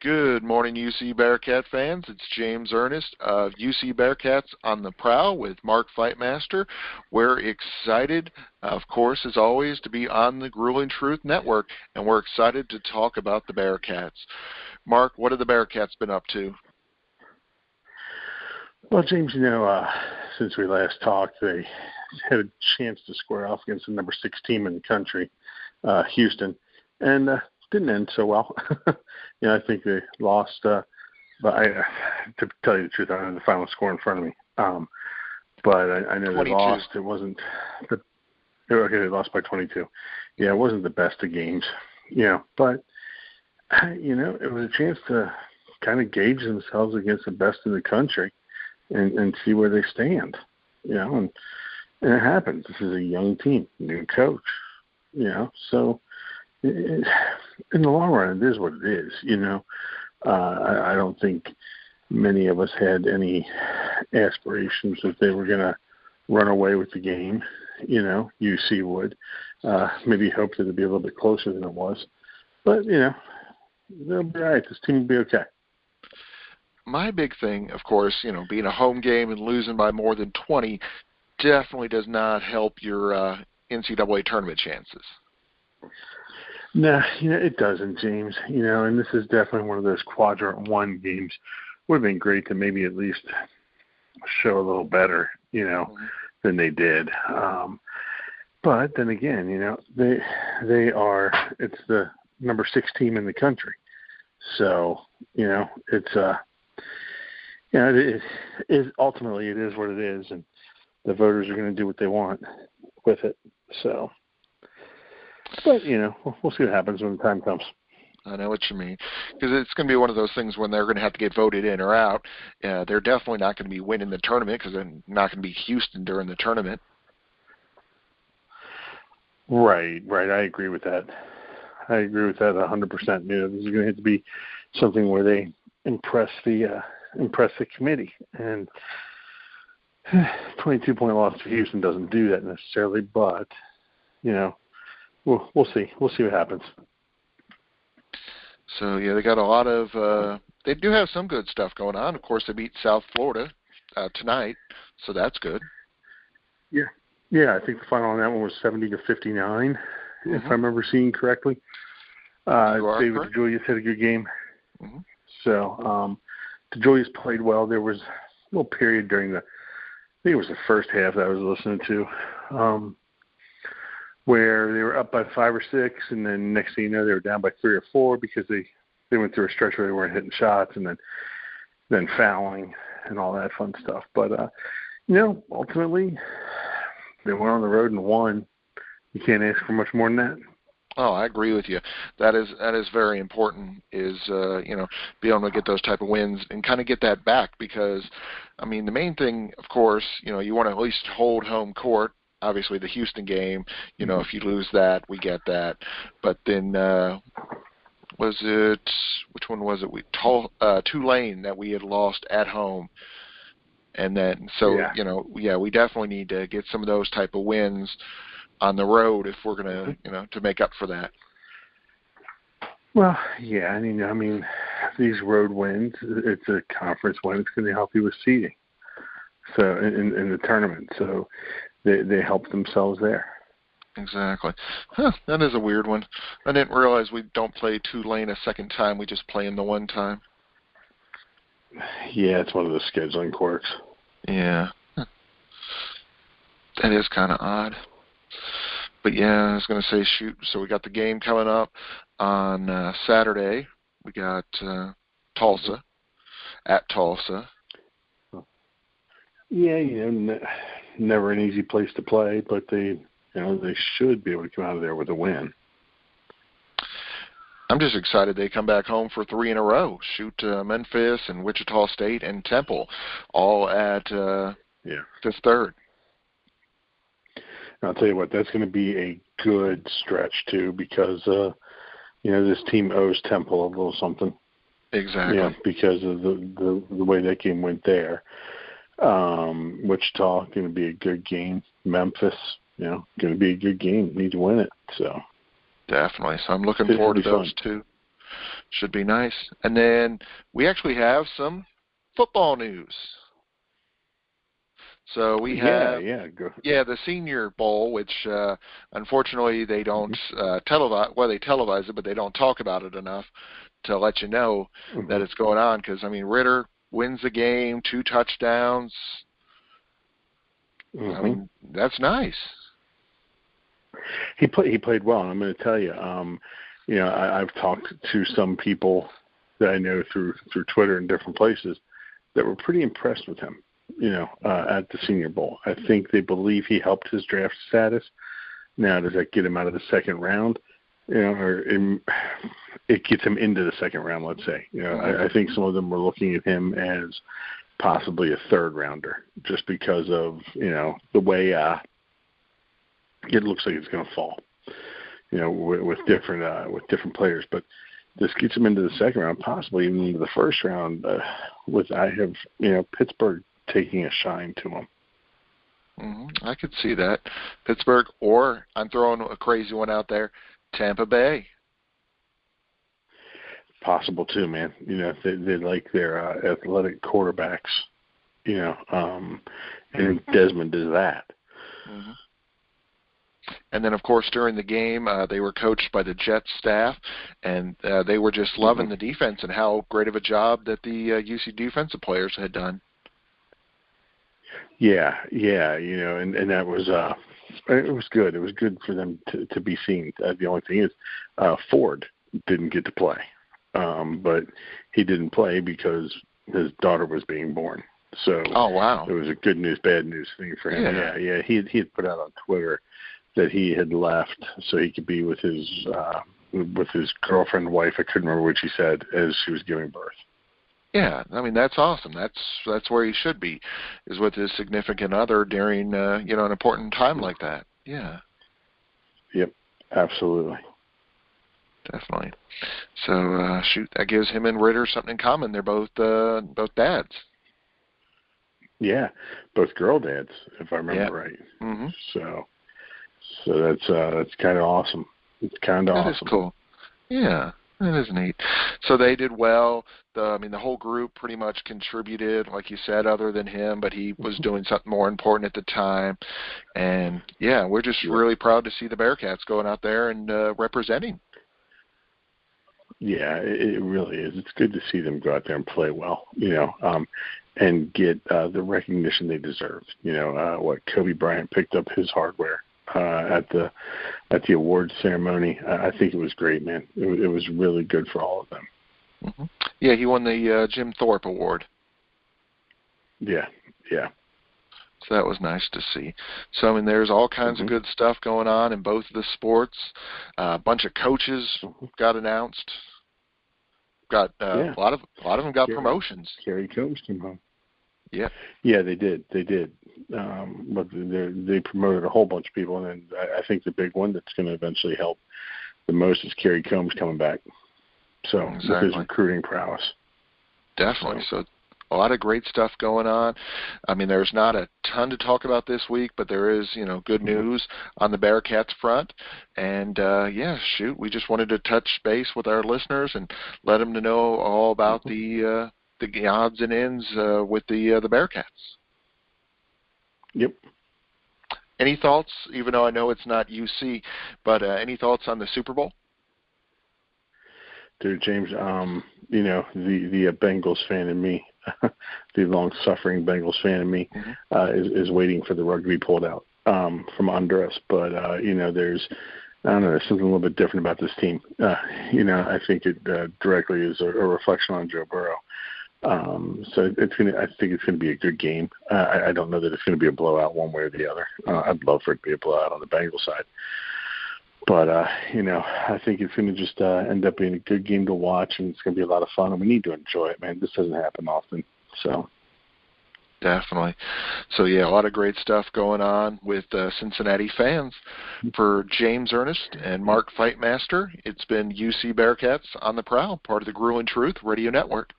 Good morning, UC Bearcat fans. It's James Ernest of UC Bearcats on the Prowl with Mark Fightmaster. We're excited, of course, as always, to be on the Grueling Truth Network, and we're excited to talk about the Bearcats. Mark, what have the Bearcats been up to? Well, James, since we last talked, they had a chance to square off against the number 6 team in the country, Houston, and didn't end so well. I think they lost, but to tell you the truth, I don't have the final score in front of me. But I know 22. They lost. It wasn't they lost by 22. Yeah, it wasn't the best of games, but it was a chance to kind of gauge themselves against the best in the country and see where they stand, and it happens. This is a young team, new coach, so in the long run, it is what it is, I don't think many of us had any aspirations that they were going to run away with the game, UC would. Maybe hoped that it would be a little bit closer than it was. But, they'll be all right. This team will be okay. My big thing, of course, being a home game and losing by more than 20 definitely does not help your NCAA tournament chances. No, it doesn't, James. And this is definitely one of those quadrant 1 games. Would have been great to maybe at least show a little better, than they did. But then again, they are. It's the number 6 team in the country, so it's it is ultimately it is what it is, and the voters are going to do what they want with it. So. But, we'll see what happens when the time comes. I know what you mean. Because it's going to be one of those things when they're going to have to get voted in or out. They're definitely not going to be winning the tournament because they're not going to be Houston during the tournament. Right. I agree with that. 100%. This is going to have to be something where they impress the committee. And 22-point loss to Houston doesn't do that necessarily, but, We'll see. We'll see what happens. So, they got a lot of they do have some good stuff going on. Of course, they beat South Florida tonight, so that's good. Yeah, I think the final on that one was 70-59, if I remember seeing correctly. David DeJulius had a good game. Mm-hmm. So, DeJulius played well. There was a little period during I think it was the first half that I was listening to, where they were up by 5 or 6, and then next thing you know, they were down by 3 or 4 because they went through a stretch where they weren't hitting shots and then fouling and all that fun stuff. But, ultimately, they went on the road and won. You can't ask for much more than that. Oh, I agree with you. That is very important is, be able to get those type of wins and kind of get that back because, the main thing, of course, you want to at least hold home court. Obviously, the Houston game, if you lose that, we get that. But then, which one was it? Tulane that we had lost at home. And then, we definitely need to get some of those type of wins on the road if we're going to, to make up for that. Well, yeah, these road wins, it's a conference win. It's going to help you with seeding. So, in the tournament. So, They help themselves there. Exactly. That is a weird one. I didn't realize we don't play Tulane a second time. We just play them the one time. Yeah, it's one of the scheduling quirks. Yeah. That is kind of odd. But, I was going to say, shoot, so we got the game coming up on Saturday. We got Tulsa, at Tulsa. Yeah, never an easy place to play, but they should be able to come out of there with a win. I'm just excited they come back home for 3 in a row. Shoot Memphis and Wichita State and Temple, all at Fifth Third. I'll tell you what, that's going to be a good stretch too, because this team owes Temple a little something. Exactly. Yeah, because of the way that game went there. Wichita going to be a good game. Memphis, going to be a good game. Need to win it. So definitely. So I'm looking forward to those two. Should be nice. And then we actually have some football news. So we have the Senior Bowl, which unfortunately they don't televise. Well, they televise it, but they don't talk about it enough to let you know that it's going on. Because I mean, Ritter wins the game, 2 touchdowns. I mean, that's nice. He played well. And I'm going to tell you, I've talked to some people that I know through Twitter and different places that were pretty impressed with him. At the Senior Bowl. I think they believe he helped his draft status. Now, does that get him out of the second round? Or it gets him into the second round, let's say. I think some of them were looking at him as possibly a third rounder just because of, the way it looks like it's going to fall, with different players. But this gets him into the second round, possibly even into the first round, Pittsburgh taking a shine to him. I could see that. Pittsburgh, or I'm throwing a crazy one out there, Tampa Bay. Possible too, man. They like their athletic quarterbacks, and Desmond is that. And then, of course, during the game, they were coached by the Jets staff, and they were just loving the defense and how great of a job that the UC defensive players had done. Yeah, and that was it was good. It was good for them to be seen. The only thing is, Ford didn't get to play, but he didn't play because his daughter was being born. So, it was a good news, bad news thing for him. Yeah. He had put out on Twitter that he had left so he could be with his girlfriend, wife. I couldn't remember what she said as she was giving birth. Yeah, I mean, that's awesome. That's where he should be, is with his significant other during an important time like that. Yeah. Yep, absolutely. Definitely. So that gives him and Ritter something in common. They're both dads. Yeah, both girl dads, if I remember right. So that's kind of awesome. It's kind of awesome. That is cool. Yeah. That is neat. So they did well. The whole group pretty much contributed, like you said, other than him, but he was doing something more important at the time. And, we're just really proud to see the Bearcats going out there and representing. Yeah, it really is. It's good to see them go out there and play well, and get the recognition they deserve. Kobe Bryant picked up his hardware at the awards ceremony. I think it was great, man. It was really good for all of them. Yeah, he won the Jim Thorpe Award. Yeah. So that was nice to see. So, I mean, there's all kinds of good stuff going on in both of the sports. A bunch of coaches got announced. A lot of them got promotions. Kerry Combs came home. Yeah. Yeah, they did. But they promoted a whole bunch of people, and I think the big one that's going to eventually help the most is Kerry Combs coming back. So with his recruiting prowess. Definitely. So a lot of great stuff going on. I mean, there's not a ton to talk about this week, but there is, good news on the Bearcats front. And, we just wanted to touch base with our listeners and let them know all about the odds and ends with the Bearcats. Yep. Any thoughts, even though I know it's not UC, but any thoughts on the Super Bowl? Dude, James, the Bengals fan in me, the long-suffering Bengals fan in me, is waiting for the rug to be pulled out from under us. But, there's something a little bit different about this team. I think it directly is a reflection on Joe Burrow. So I think it's going to be a good game. I don't know that it's going to be a blowout one way or the other. I'd love for it to be a blowout on the Bengals side. But, I think it's going to just end up being a good game to watch, and it's going to be a lot of fun, and we need to enjoy it, man. This doesn't happen often. So. Definitely. So, a lot of great stuff going on with Cincinnati fans. For James Ernest and Mark Fightmaster, it's been UC Bearcats on the Prowl, part of the Gruel and Truth Radio Network.